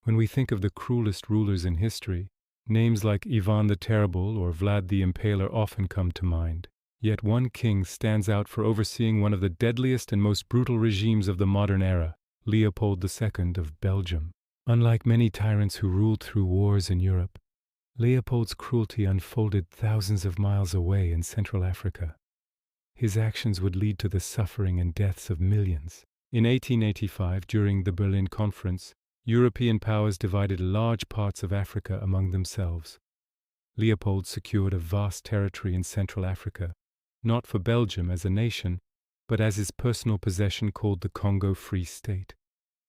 When we think of the cruelest rulers in history, names like Ivan the Terrible or Vlad the Impaler often come to mind. Yet one king stands out for overseeing one of the deadliest and most brutal regimes of the modern era, Leopold II of Belgium. Unlike many tyrants who ruled through wars in Europe, Leopold's cruelty unfolded thousands of miles away in Central Africa. His actions would lead to the suffering and deaths of millions. In 1885, during the Berlin Conference, European powers divided large parts of Africa among themselves. Leopold secured a vast territory in Central Africa, not for Belgium as a nation, but as his personal possession called the Congo Free State.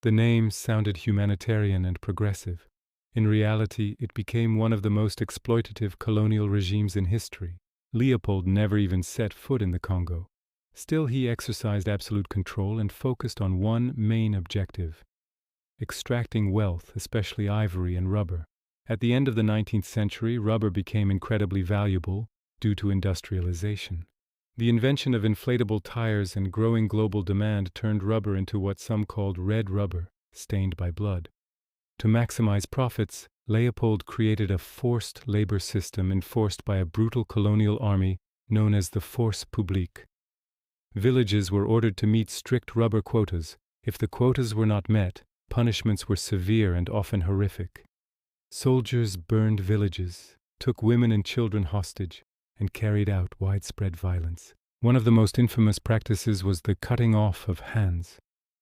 The name sounded humanitarian and progressive. In reality, it became one of the most exploitative colonial regimes in history. Leopold never even set foot in the Congo. Still, he exercised absolute control and focused on one main objective: extracting wealth, especially ivory and rubber. At the end of the 19th century, rubber became incredibly valuable due to industrialization. The invention of inflatable tires and growing global demand turned rubber into what some called red rubber, stained by blood. To maximize profits, Leopold created a forced labor system enforced by a brutal colonial army known as the Force Publique. Villages were ordered to meet strict rubber quotas. If the quotas were not met, punishments were severe and often horrific. Soldiers burned villages, took women and children hostage, and carried out widespread violence. One of the most infamous practices was the cutting off of hands.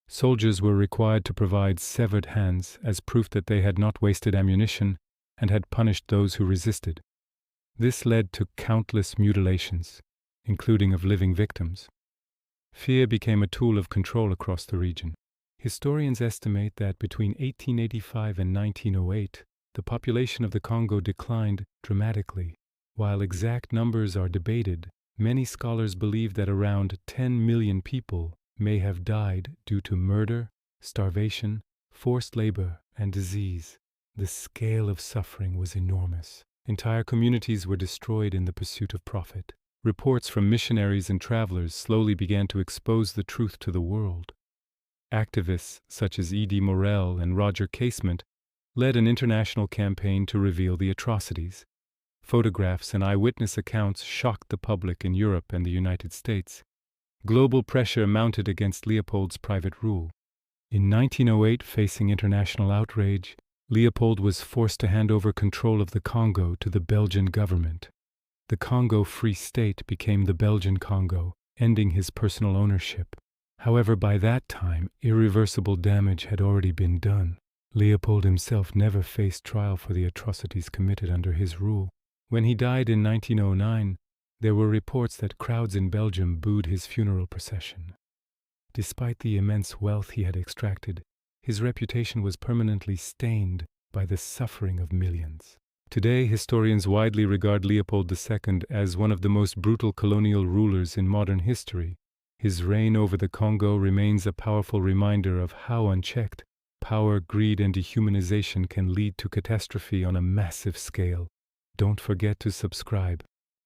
Soldiers were required to provide severed hands as proof that they had not wasted ammunition and had punished those who resisted. This led to countless mutilations, including of living victims. Fear became a tool of control across the region. Historians estimate that between 1885 and 1908, the population of the Congo declined dramatically. While exact numbers are debated, many scholars believe that around 10 million people may have died due to murder, starvation, forced labor, and disease. The scale of suffering was enormous. Entire communities were destroyed in the pursuit of profit. Reports from missionaries and travelers slowly began to expose the truth to the world. Activists such as E.D. Morel and Roger Casement led an international campaign to reveal the atrocities. Photographs and eyewitness accounts shocked the public in Europe and the United States. Global pressure mounted against Leopold's private rule. In 1908, facing international outrage, Leopold was forced to hand over control of the Congo to the Belgian government. The Congo Free State became the Belgian Congo, ending his personal ownership. However, by that time, irreversible damage had already been done. Leopold himself never faced trial for the atrocities committed under his rule. When he died in 1909, there were reports that crowds in Belgium booed his funeral procession. Despite the immense wealth he had extracted, his reputation was permanently stained by the suffering of millions. Today, historians widely regard Leopold II as one of the most brutal colonial rulers in modern history. His reign over the Congo remains a powerful reminder of how unchecked power, greed, and dehumanization can lead to catastrophe on a massive scale. Don't forget to subscribe.